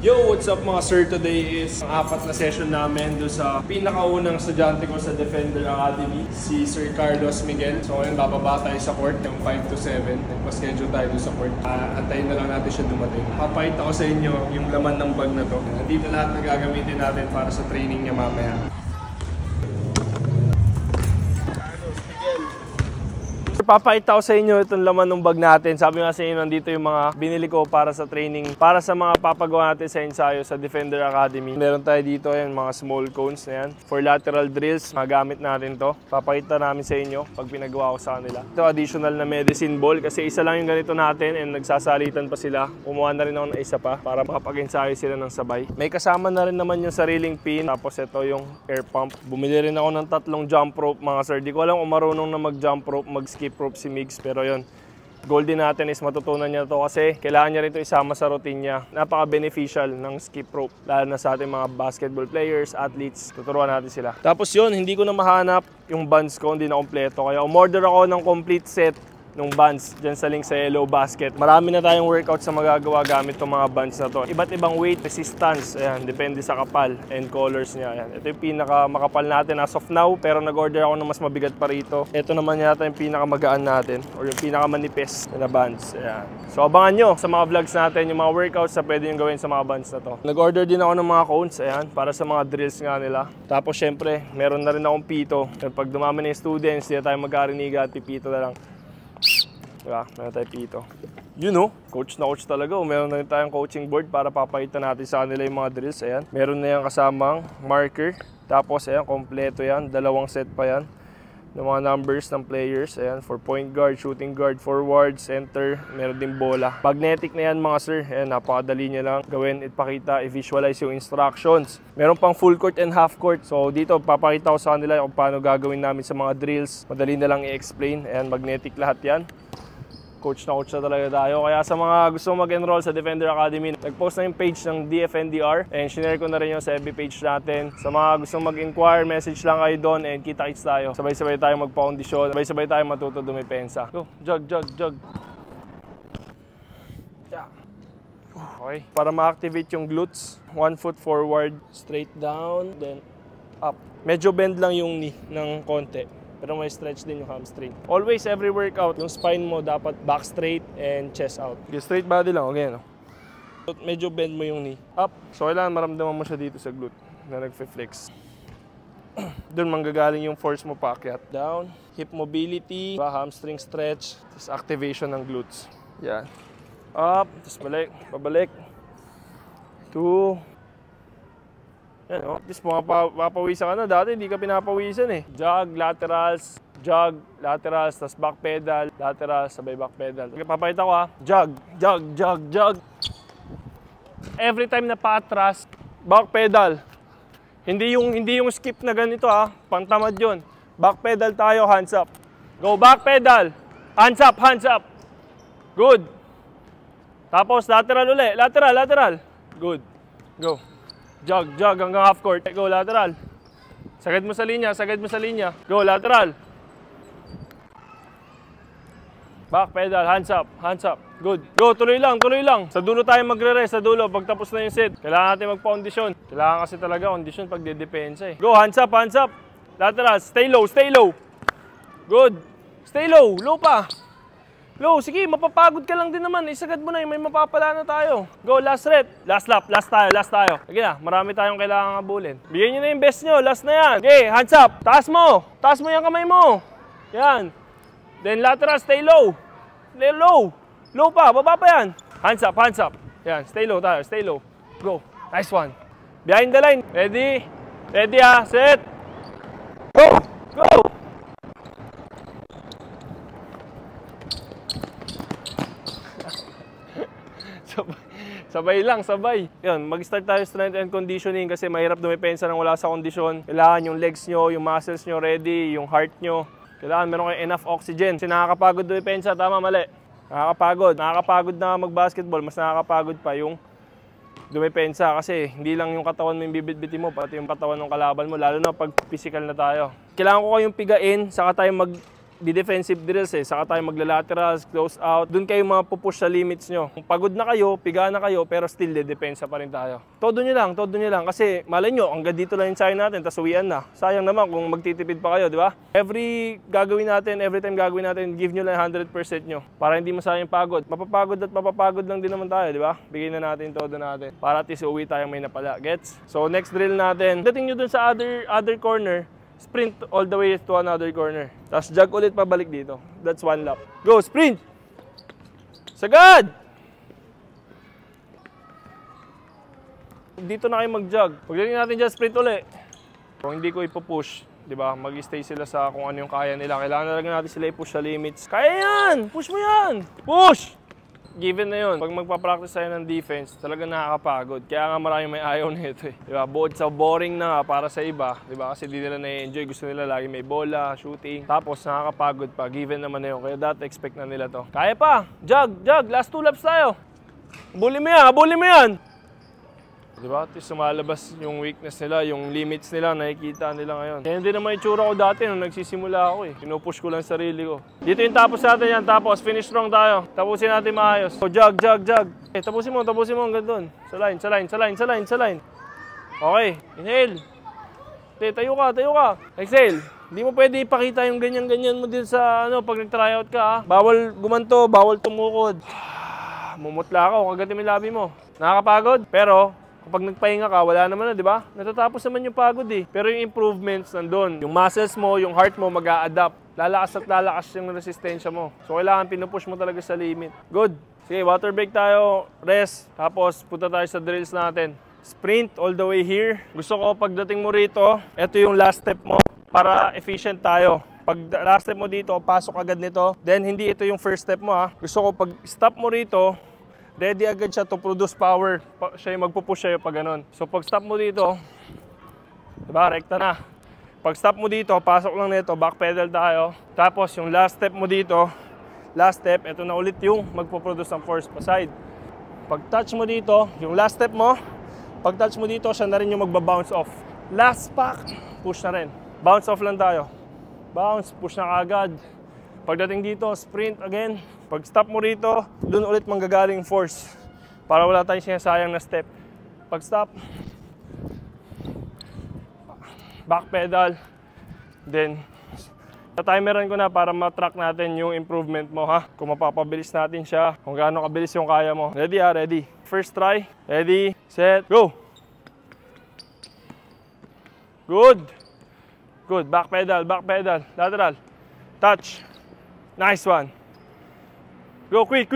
Yo, what's up mga sir? Today is ang apat na session namin doon sa pinakaunang estudyante ko sa Defender Academy, si Sir Carlos Miguel. So ngayon bababa tayo sa court ng 5 to 7. Nagpa-schedule tayo doon sa court. Antayin na lang natin siya dumating. Papakita ko sa inyo yung laman ng bag na to. Dito lahat na gagamitin natin para sa training niya mamaya. Papakita ko sa inyo itong laman ng bag natin. Sabi nga sa inyo, nandito yung mga binili ko para sa training, para sa mga papagawa natin sa ensayo sa Defender Academy. Meron tayo dito yan, mga small cones na yan. For lateral drills, magamit natin to. Papakita namin sa inyo pag pinagawa ko sa kanila. Ito additional na medicine ball kasi isa lang yung ganito natin and nagsasalitan pa sila. Kumuha na rin ako ng isa pa para makapag-ensayo sila ng sabay. May kasama na rin naman yung sariling pin. Tapos ito yung air pump. Bumili rin ako ng 3 jump rope mga sir. Di ko alam kung marunong na mag-jump rope, mag-skip rope si Migs, pero yun, goal din natin is matutunan niya to kasi kailangan niya rin ito isama sa routine niya. Napaka-beneficial ng skip rope, lalo na sa ating mga basketball players, athletes. Tuturuan natin sila. Tapos yun, hindi ko na mahanap yung bands ko, hindi na kompleto. Kaya umorder ako ng complete set nung bands dyan sa link sa Yellow Basket. Marami na tayong workouts na magagawa gamit itong mga bands na to. Iba't ibang weight, resistance, ayan, depende sa kapal and colors niya. Ayan. Ito yung pinaka-makapal natin as of now, pero nag-order ako ng mas mabigat pa rito. Ito naman yata yung pinaka-magaan natin or yung pinaka-manipis na bands. Ayan. So abangan nyo sa mga vlogs natin yung mga workouts na pwede yung gawin sa mga bands na to. Nag-order din ako ng mga cones, ayan, para sa mga drills nga nila. Tapos syempre, meron na rin akong pito. Pag dumami na yung students, hindi na tayo magkariniga at pipito na lang. Diba? Meron tayo pito. You know, coach na coach talaga. Meron na rin tayong coaching board para papakita natin sa kanila yung mga drills. Ayan. Meron na yung kasamang marker. Tapos, ayan, kompleto yan. 2 set pa yan ng mga numbers ng players. Ayan, for point guard, shooting guard, forward, center. Meron din bola. Magnetic na yan mga sir. Ayan, napakadali niya lang gawin, ipakita, i-visualize yung instructions. Meron pang full court and half court. So, dito, papakita ko sa kanila kung paano gagawin namin sa mga drills. Madali na lang i-explain. Ayan, magnetic lahat yan. Coach na coach na talaga tayo. Kaya sa mga gusto mag-enroll sa Defender Academy, nag-post na yung page ng DFNDR and shinare ko na rin yung sa FB page natin. Sa mga gusto mag-inquire, message lang kayo doon and kita-kits tayo. Sabay-sabay tayo magpa-kondisyon, sabay-sabay tayo matuto dumipensa. Go, jog, jog, jog. Yeah. Okay, para ma-activate yung glutes, 1 foot forward, straight down, then up. Medyo bend lang yung knee ng konti. Pero may stretch din yung hamstring. Always, every workout, yung spine mo dapat back straight and chest out. Okay, straight body lang, okay, no? Medyo bend mo yung knee. Up. So, kailangan maramdaman mo siya dito sa glute na nagfe-flex. Doon manggagaling yung force mo paakyat. Down. Hip mobility, hamstring stretch, tapos activation ng glutes. Yan. Up. Tapos balik. Pabalik. 2. Yan, oh. At least mapapawisan ka na. Dati hindi ka pinapawisan eh. Jog, laterals, tapos back pedal, laterals, sabay back pedal. Okay, papakita ko ha. Jog, jog, jog, jog. Every time na paatras, back pedal. Hindi yung skip na ganito ha. Pantamad yun. Back pedal tayo, hands up. Go, back pedal. Hands up, hands up. Good. Tapos lateral uli. Lateral, lateral. Good. Go. Jog, jog hanggang half court. Go, lateral. Sagad mo sa linya, sagad mo sa linya. Go, lateral. Back pedal, hands up, hands up. Good. Go, tuloy lang, tuloy lang. Sa dulo tayo magre-rest, sa dulo, pagtapos na yung set. Kailangan natin magpa-kondisyon. Kailangan kasi talaga kondisyon pag de-depensa eh. Go, hands up, hands up. Lateral, stay low, stay low. Good. Stay low, low pa. Low, sige, mapapagod ka lang din naman. Isagad mo na, may mapapala na tayo. Go, last rep. Last lap, last tayo, last tayo. Sige na, marami tayong kailangan habulin. Bigyan nyo na yung best nyo, last na yan. Okay, hands up. Taas mo. Taas mo yung kamay mo. Yan. Then lateral, stay low. Stay low. Low pa, baba pa yan. Hands up, hands up. Yan, stay low tayo, stay low. Go, nice one. Behind the line. Ready? Ready ha, set. Go, go. Sabay lang, sabay. Yan, mag-start tayo strength and conditioning kasi mahirap dumipensa nang wala sa kondisyon. Kailangan yung legs nyo, yung muscles nyo ready, yung heart nyo. Kailangan meron kayo enough oxygen. Kasi nakakapagod dumipensa, tama, mali. Nakakapagod. Nakakapagod na mag-basketball, mas nakakapagod pa yung dumipensa kasi hindi lang yung katawan mo yung bibit-bitin mo, pati yung katawan ng kalaban mo, lalo na pag physical na tayo. Kailangan ko kayong pigain, saka tayo di defensive drills eh. Saka tayo magla-laterals, close out. Doon kayo mga pupush sa limits nyo. Kung pagod na kayo, piga na kayo, pero still depensa pa rin tayo. Todo nyo lang. Kasi malay nyo, hanggang dito lang yung sayo natin, tas uwian na. Sayang naman kung magtitipid pa kayo, di ba? Every time gagawin natin, give nyo lang 100% nyo. Para hindi masayang pagod. Mapapagod lang din naman tayo, di ba? Bigyan na natin todo natin. Para at least uwi tayong may napala. Gets? So next drill natin, dating nyo dun sa other corner, sprint all the way to another corner. Tapos jog ulit pabalik dito. That's 1 lap. Go, sprint! Sagad! Dito na kayo mag-jog. Pagdating natin dyan, sprint ulit. Kung hindi ko ipupush, di ba? Mag-stay sila sa kung ano yung kaya nila. Kailangan na lang natin sila i-push sa limits. Kaya yan! Push mo yan! Push! Given na yun, pag magpa-practice tayo ng defense, talagang nakakapagod. Kaya nga marami may ayaw nito eh. Diba? Bukod sa boring na nga para sa iba, diba? Kasi di nila na-enjoy. Gusto nila lagi may bola, shooting. Tapos nakakapagod pa. Given naman na yun. Kaya dati expect na nila to. Kaya pa! Jog! Last 2 laps tayo! Bully mo yan! Diba? At sumalabas yung weakness nila, yung limits nila, nakikita nila ngayon. Kaya hindi naman itsura ko dati nung nagsisimula ako eh. Pinupush ko lang sarili ko. Dito yung tapos natin yan, tapos finish strong tayo. Tapusin natin maayos. So jog. Tapusin mo hanggang doon. Sa line. Okay, inhale. Tayo ka. Exhale. Hindi mo pwede ipakita yung ganyan-ganyan mo din sa pag nag-tryout ka ha. Bawal gumanto, bawal tumukod. Mumutla ka o kagatin mo yung labi mo. Nakakapagod, pero kapag nagpahinga ka, wala naman na, di ba? Natatapos naman yung pagod eh. Pero yung improvements nandun. Yung muscles mo, yung heart mo mag-a-adapt. Lalakas yung resistensya mo. So kailangan pinupush mo talaga sa limit. Good. Sige, water break tayo, rest. Tapos punta tayo sa drills natin. Sprint all the way here. Gusto ko pagdating mo rito, ito yung last step mo para efficient tayo. Pag last step mo dito, pasok agad nito. Then hindi ito yung first step mo ha. Gusto ko pag stop mo rito, ready agad siya to produce power. Siya yung magpupush sa'yo pag ganun. So pag stop mo dito, diba, rekta na. Pag stop mo dito, pasok lang nito, back pedal tayo. Tapos yung last step mo dito, ito na ulit yung magpuproduce ng force pa side. Pag touch mo dito, yung last step mo, pag touch mo dito, siya na rin yung magbabounce off. Last pack, push na rin. Bounce off lang tayo. Bounce, push na kagad. Pagdating dito, sprint again. Pag stop mo rito, doon ulit manggagaling force. Para wala tayong sinasayang na step. Pag stop, back pedal. Then, ta-timeran ko na para ma-track natin yung improvement mo ha. Kung mapapabilis natin siya, kung gaano kabilis yung kaya mo. Ready ha, ready. First try. Ready, set, go! Good. Back pedal. Lateral. Touch. Nice one. Go, quick.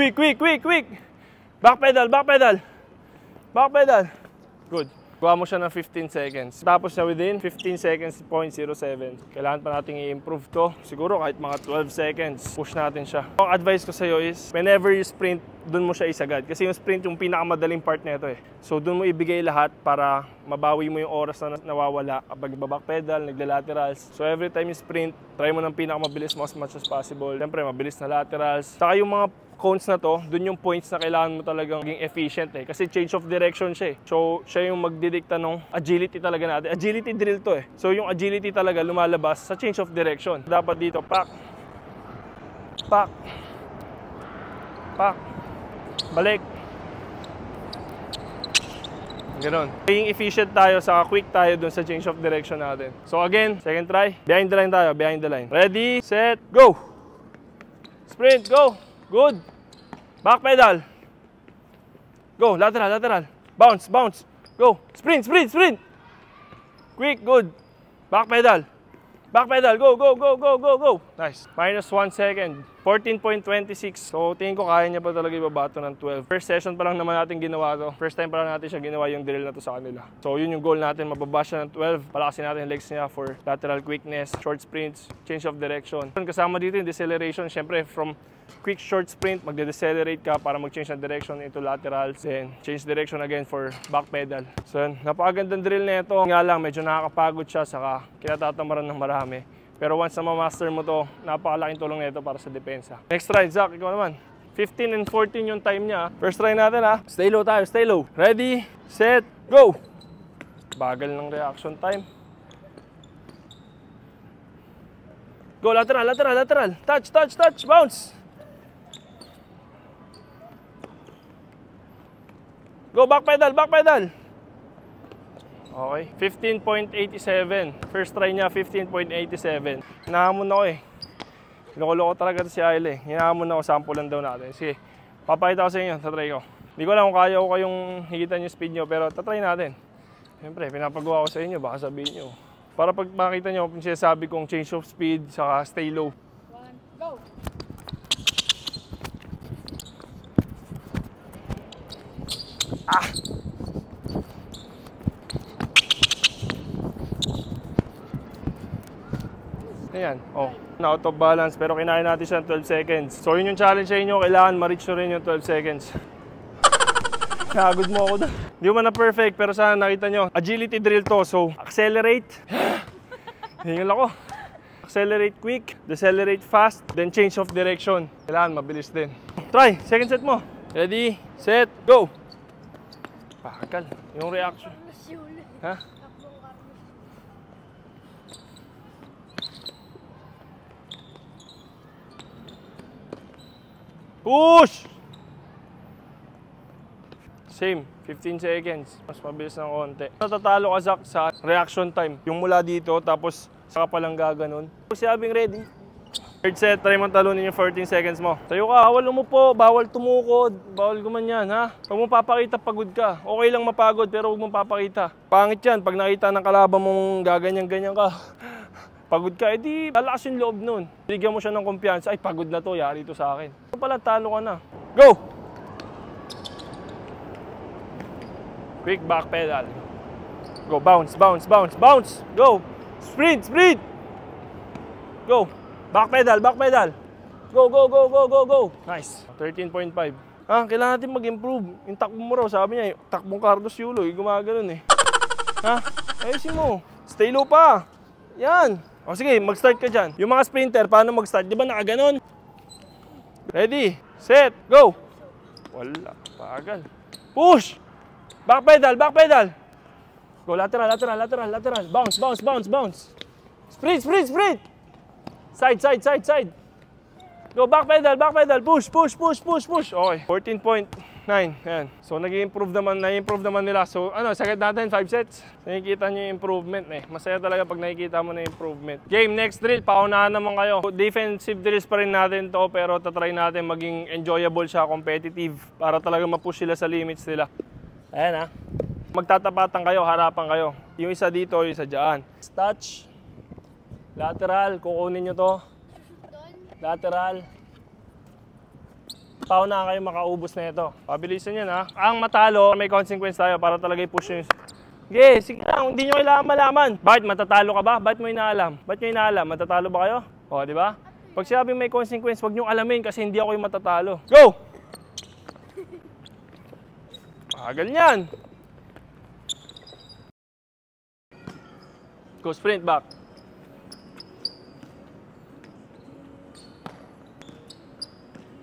Back pedal. Good. Kuha mo siya ng 15 seconds. Tapos na within 15 seconds, 0.07. Kailangan pa natin i-improve to. Siguro kahit mga 12 seconds, push natin siya. Ang advice ko sa'yo is, whenever you sprint, dun mo siya isagad. Kasi yung sprint yung pinakamadaling part nito eh. So dun mo ibigay lahat para mabawi mo yung oras na nawawala kapag back pedal, nagla-laterals. So every time you sprint, try mo ng pinakamabilis mo as much as possible. Siyempre, mabilis na laterals. Saka yung mga cones na to, dun yung points na kailangan mo talagang maging efficient eh. Kasi change of direction siya eh. So, siya yung magdidikta ng agility talaga natin. Agility drill to eh. So, yung agility talaga lumalabas sa change of direction. Dapat dito, pack. Balik. Ganon. Being efficient tayo, saka quick tayo dun sa change of direction natin. So, again, second try. Behind the line. Ready, set, go! Sprint, go! Good. Back pedal. Go, lateral. Bounce. Go. Sprint. Quick, good. Back pedal. Go. Nice. Minus 1 second. 14.26. So, tingin ko kaya niya pa talaga ibabato ng 12. First session pa lang naman natin ginawa to. First time pa lang natin siya ginawa yung drill na to sa kanila. So, yun yung goal natin. Mababa siya ng 12. Palakasin natin yung legs niya for lateral quickness, short sprints, change of direction. Kasama dito yung deceleration. Siyempre, from quick short sprint, magde-decelerate ka para mag-change ng direction into laterals, then change direction again for back pedal. So yun, napakagandang drill na ito. Nga lang, medyo nakakapagod siya, saka kinatatamaran ng marami. Pero once na ma-master mo to, napakalaking tulong na ito para sa depensa. Next try, Zach, ikaw naman. 15 and 14 yung time niya. First try natin ha. Stay low tayo, stay low. Ready, set, go! Bagal ng reaction time. Go, lateral, lateral, lateral. Touch, touch, touch, bounce. Go, back pedal, back pedal. Okay, 15.87. First try niya, 15.87. Hinahamon ako eh. Loko-loko talaga ito si Aile. Hinahamon ako, sample lang daw natin. Sige, papakita ko sa inyo, tatry ko. Hindi ko alam kung kaya ko kayong higitan yung speed nyo, pero tatry natin. Siyempre, pinapagawa ko sa inyo, baka sabihin nyo. Para pag makita nyo, sinasabi kong change of speed, saka stay low. 1, go! Ah! Ayan, oh. Na-out of balance, pero kinain natin siya ng 12 seconds. So yun yung challenge sa inyo, kailangan ma-reach nyo rin yung 12 seconds. Nagod mo ako doon. Hindi mo na perfect, pero sana nakita nyo. Agility drill to, so accelerate. Hingal ako. Accelerate quick, decelerate fast, then change of direction. Kailangan mabilis din. Try, second set mo. Ready, set, go! Pakakal, yung reaction. Ha? Push! Same, 15 seconds. Mas mabilis ng konti. Natatalo ka, Zach, sa reaction time. Yung mula dito, tapos saka palang gaganon. Sabing ready. Third set, try mong talunin yung 14 seconds mo. Tayo ka, bawal umupo, bawal tumukod, bawal gumanyan, ha? Huwag mong papakita pagod ka. Okay lang mapagod, pero huwag mong papakita. Pangit yan, pag nakita ng kalaban mong gaganyan-ganyan ka, pagod ka, edi lalakas yung loob nun. Bigyan mo siya ng kumpiyansa, ay pagod na to, yari ito sa akin. Ito pala, talo ka na. Go! Quick back pedal. Go, bounce, bounce, bounce, bounce. Go! Sprint, sprint! Go! Back pedal, back pedal. Go, go, go, go, go, go. Nice. 13.5. Ha, kailangan natin mag-improve. Yung takbo mo raw, sabi niya, takbong Carlos Yulo, gumagano'n eh. Ha? Ayusin mo. Stay low pa. Yan. O sige, mag-start ka dyan. Yung mga sprinter, paano mag-start? Di ba nakaganon? Ready, set, go! Wala, pagal. Push! Back pedal, back pedal! Go, lateral, lateral, lateral, lateral. Bounce, bounce, bounce, bounce. Sprint, sprint, sprint! Side, side, side, side. Go, back pedal, push, push, push, push, push. Okay, 14.9. Ayan. So, nag-i-improve naman, na-improve naman nila. So, ano, sagad natin, 5 sets. Nakikita nyo yung improvement eh. Masaya talaga pag nakikita mo na yung improvement. Game, next drill, paunahan naman kayo. Defensive drills pa rin natin to, pero tatry natin maging enjoyable siya, competitive, para talaga ma-push sila sa limits nila. Ayan ha. Magtatapatan kayo, harapan kayo. Yung isa dito, yung isa dyan. Touch. Lateral, kukunin nyo to. Lateral. Paunahan kayo makaubos na ito. Pabilisan yan ha. Ang matalo, may consequence tayo para talaga i-push nyo. Sige lang, hindi nyo kailangan malaman. Bakit matatalo ka ba? Bakit mo inaalam? Bakit nyo inaalam? Matatalo ba kayo? O, di ba? Pag sinabing may consequence, wag nyo alamin kasi hindi ako yung matatalo. Go! Pagal yan. Go sprint back.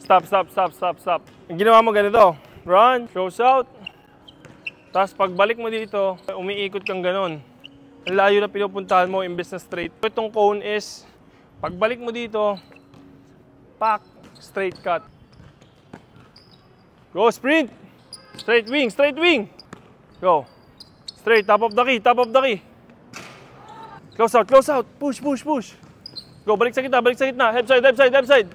Stop, stop, stop, stop, stop. Ang ginawa mo ganito. Run, goes out. Tapos pagbalik mo dito, umiikot kang ganon. Ang layo na pinupuntahan mo, imbes na straight. Itong cone is, pagbalik mo dito, pack, straight cut. Go, sprint. Straight wing, straight wing. Go. Straight, top of the key, top of the key. Close out, close out. Push, push, push. Go, balik sa gitna, balik sa gitna. Left side, left side, left side.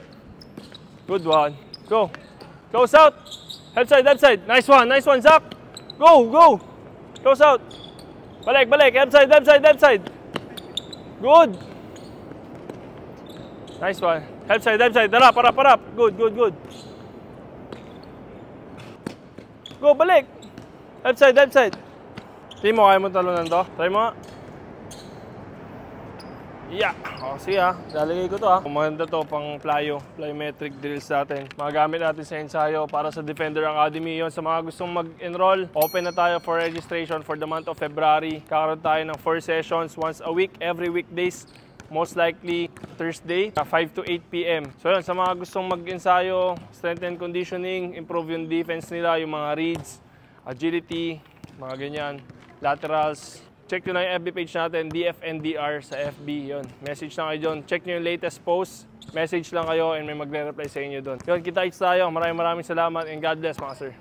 Good one. Go. Close out. Left side, left side. Nice one, Zach. Go, go. Close out. Balik, balik. Left side, left side, left side. Good. Nice one. Left side, left side. Harap, harap, harap. Good, good, good. Go, balik. Left side, left side. Hindi mo, kaya mo talunan to. Try mo nga. Yeah. O, sige ha. Lalagay ko to ha. Maganda to pang plyometric drills natin. Magagamit natin sa ensayo para sa Defender Academy. Yun, sa mga gustong mag-enroll, open na tayo for registration for the month of February. Kakaroon tayo ng 4 sessions once a week, every weekdays. Most likely Thursday, 5 to 8 p.m. So yun, sa mga gustong mag-ensayo, strength and conditioning, improve yung defense nila, yung mga reads, agility, mga ganyan, laterals, check nyo lang yung FB page natin, DFNDR sa FB, yun. Message lang kayo dyan. Check nyo yung latest post. Message lang kayo and may magre-reply sa inyo doon. Yun, kita-kits tayo. Maraming salamat and God bless mga sir.